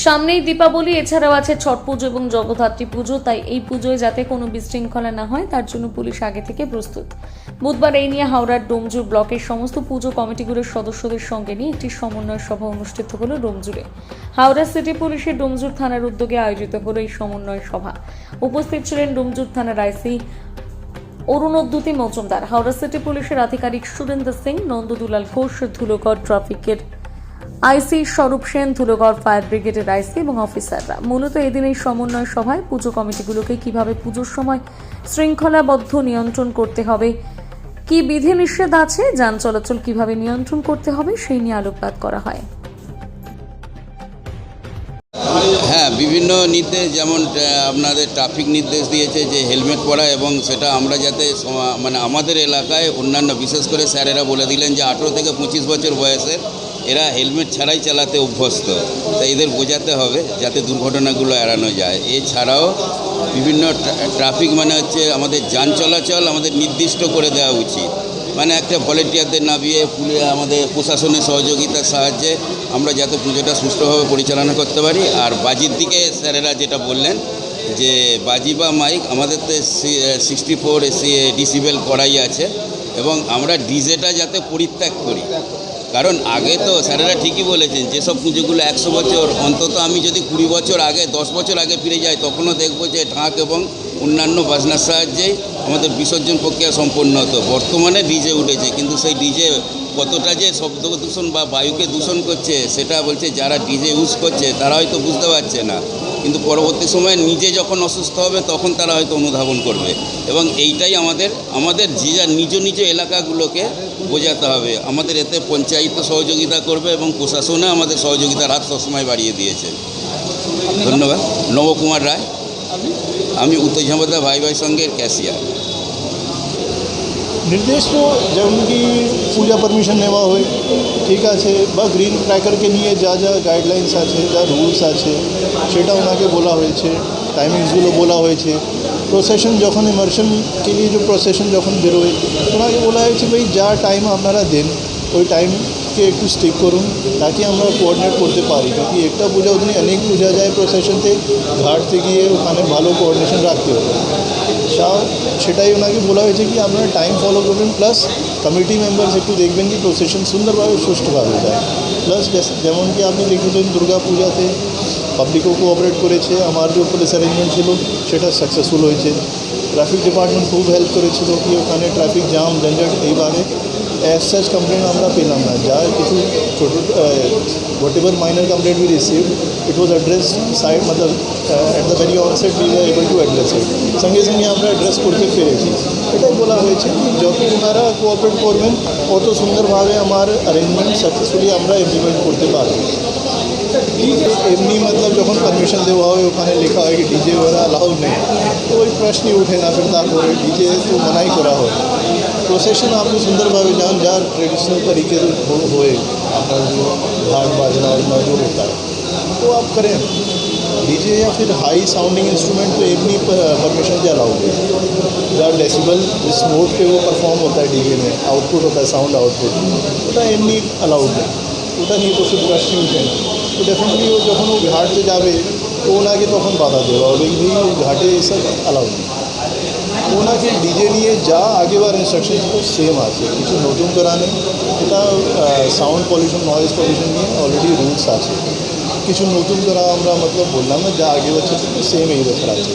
সামনেই দীপাবলি, এছাড়াও আছে ছট পুজো এবং জগদ্ধাত্রী পুজো। তাই এই পুজোয় যাতে কোনো বিশৃঙ্খলা না হয় তার জন্য পুলিশ আগে থেকে প্রস্তুত। বুধবার এই নিয়ে হাওড়ার ডোমজুর ব্লকের সমস্ত পুজো কমিটিগুলোর সদস্যদের সঙ্গে নিয়ে একটি সমন্বয় সভা অনুষ্ঠিত হলো ডোমজুরে। হাওড়া সিটি পুলিশের ডোমজুর থানার উদ্যোগে আয়োজিত হলো এই সমন্বয় সভা। উপস্থিত ছিলেন ডোমজুর থানার আইসি অরুণোদ্যুতি মজুমদার, হাওড়া সিটি পুলিশের আধিকারিক সুরেন্দ্র সিং, নন্দদুলাল ঘোষ, ধুলোগড় ট্রাফিকের আইসি স্বরূপ সেন, ধুলোগড় ফায়ার ব্রিগেডের আইসি এবং অফিসাররা। মূলত এদিন এই সমন্বয় সভায় পুজো কমিটিগুলোকে কিভাবে পুজোর সময় শৃঙ্খলাবদ্ধ নিয়ন্ত্রণ করতে হবে, কি বিধিনিষেধ আছে, যান চলাচল কিভাবে নিয়ন্ত্রণ করতে হবে সেই নিয়ে আলোকপাত করা হয়। হ্যাঁ, বিভিন্ন নির্দেশ, যেমন আপনাদের ট্রাফিক নির্দেশ দিয়েছে যে হেলমেট পরা, এবং সেটা আমরা যাতে মানে আমাদের এলাকায় অন্যান্য বিশেষ করে স্যারেরা বলে দিলেন যে 18 থেকে 25 বছর বয়সের এরা হেলমেট ছাড়াই চালাতে অভ্যস্ত, তাই এদের বোঝাতে হবে যাতে দুর্ঘটনাগুলো এড়ানো যায়। এছাড়াও বিভিন্ন ট্রাফিক মানে হচ্ছে আমাদের যান চলাচল আমাদের নির্দিষ্ট করে দেওয়া উচিত, মানে একটা ভলেন্টিয়ারদের নামিয়ে আমাদের প্রশাসনের সহযোগিতার সাহায্যে আমরা যাতে পুজোটা সুষ্ঠুভাবে পরিচালনা করতে পারি। আর বাজির দিকে স্যারেরা যেটা বললেন যে বাজি বা মাইক আমাদের তো 64 ডিসিবেল করাই আছে, এবং আমরা ডিজেটা যাতে পরিত্যাগ করি। কারণ আগে তো স্যারেরা ঠিকই বলেছেন, যেসব পুজোগুলো 100 বছর, অন্তত আমি যদি 20 বছর আগে 10 বছর আগে ফিরে যাই তখনও দেখব যে ঢাক এবং অন্যান্য বাজনার সাহায্যেই আমাদের বিসর্জন প্রক্রিয়া সম্পন্ন হতো। বর্তমানে ডিজে উঠেছে, কিন্তু সেই ডিজে কতটা যে শব্দ দূষণ বা বায়ুকে দূষণ করছে সেটা বলছে যারা ডিজে ইউজ করছে তারা হয়তো বুঝতে পারছে না, কিন্তু পরবর্তী সময়ে নিজে যখন অসুস্থ হবে তখন তারা হয়তো অনুধাবন করবে। এবং এইটাই আমাদের যে নিজ নিজ এলাকাগুলোকে বোঝাতে হবে। আমাদের এতে পঞ্চায়েত সহযোগিতা করবে এবং প্রশাসনে আমাদের সহযোগিতার হাত সবসময় বাড়িয়ে দিয়েছে। ধন্যবাদ। নবকুমার রায়, আমি উত্তর ভাই संघের ক্যাশিয়ার। निर्देश तो যেমন কি পূজা পারমিশন নেওয়া হয়, ঠিক আছে, বা গ্রিন ক্র্যাকারকে নিয়ে যা যা গাইডলাইন্স আছে, যা রুলস আছে সেটা ওনাকে বলা হয়েছে, টাইমিংসগুলো বলা হয়েছে। প্রসেশন যখন ইমার্শনকে নিয়ে যে প্রসেশন যখন বেরোয় ওনাকে বলা হয়েছে ভাই যা টাইম আপনারা দেন ওই টাইমকে একটু স্টিক করুন তাকি আমরা কোঅর্ডিনেট করতে পারি, क्योंकि একটা পূজা ওখানে অনেক পূজা যায় প্রসেশনতে, ঘাটতে গিয়ে ওখানে ভালো কোঅর্ডিনেশন রাখতে হবে। সেটাই ওনাকে বলা হয়েছে কি আপনারা টাইম ফলো করবেন, প্লাস কমিটি মেম্বার্স একটু দেখবেন কি প্রসেশন সুন্দরভাবে সুষ্ঠুভাবে যায়। প্লাস যেমন কি আপনি দেখেছেন দুর্গা পূজাতে পাবলিকও কোঅপারেট করেছে, আমার যে পুলিশ অ্যারেঞ্জমেন্ট ছিল সেটা সাকসেসফুল হয়েছে। ট্রাফিক ডিপার্টমেন্ট খুব হেল্প করেছিল কি ওখানে ট্রাফিক জ্যাম ঝঞ্ঝট এইবারে অ্যাজ সাচ কমপ্লেন আমরা পেলাম না। যা কিছু ছোটো whatever minor complaint we receive it was addressed, মতলব at the very onset we are able to address it, সঙ্গে সঙ্গে আমরা অ্যাড্রেস করতে পেরেছি। এটাই বলা হয়েছে যত ওনারা কোঅপারেট করবেন অত সুন্দরভাবে আমার অ্যারেঞ্জমেন্ট সাকসেসফুলি আমরা ইমপ্লিমেন্ট করতে পারবো। এমনি মতলব যখন পারমিশন দেওয়া হয় ওখানে লেখা হয় কি ডিজে ওরা অ্যালাউ নেই, তো ওই প্রশ্নই ওঠে না। फिर তারপরে ডিজে তো মানাই করা হয়। প্রসেশন আপনি সুন্দরভাবে যান যার ट्रेडिशनल तरीके से होए আপনার जो घाट बाजना वाजना जो होता है तो आप करें। डीजे या फिर हाई साउंडिंग इंस्ट्रूमेंट तो एमनी परमिशन से अलाउड है। जहाँ डेसिबल जिस नोट पे वो परफॉर्म होता है डीजे में आउटपुट होता है, साउंड आउटपुट, ওটা এমনি अलाउड है। ওটা নিয়ে তো फिर प्रश्न उठे ना। तो डेफिनेटली वो যখন ও ঘাটে যাবে তো ওনাকে তখন বাধা দেওয়া হবে कि भाई ঘাটে এসব अलाउड নেই। ওনাকে ডিজে নিয়ে যা আগেবার ইনস্ট্রাকশন ছিল সেম আছে, কিছু নতুন করা নেই। এটা সাউন্ড পলিউশন নয়েজ পলিউশন নিয়ে অলরেডি রুলস আছে, কিছু নতুন করা আমরা মতলব বললাম না, যা আগে বছর থেকে সেম এই বছর আছে।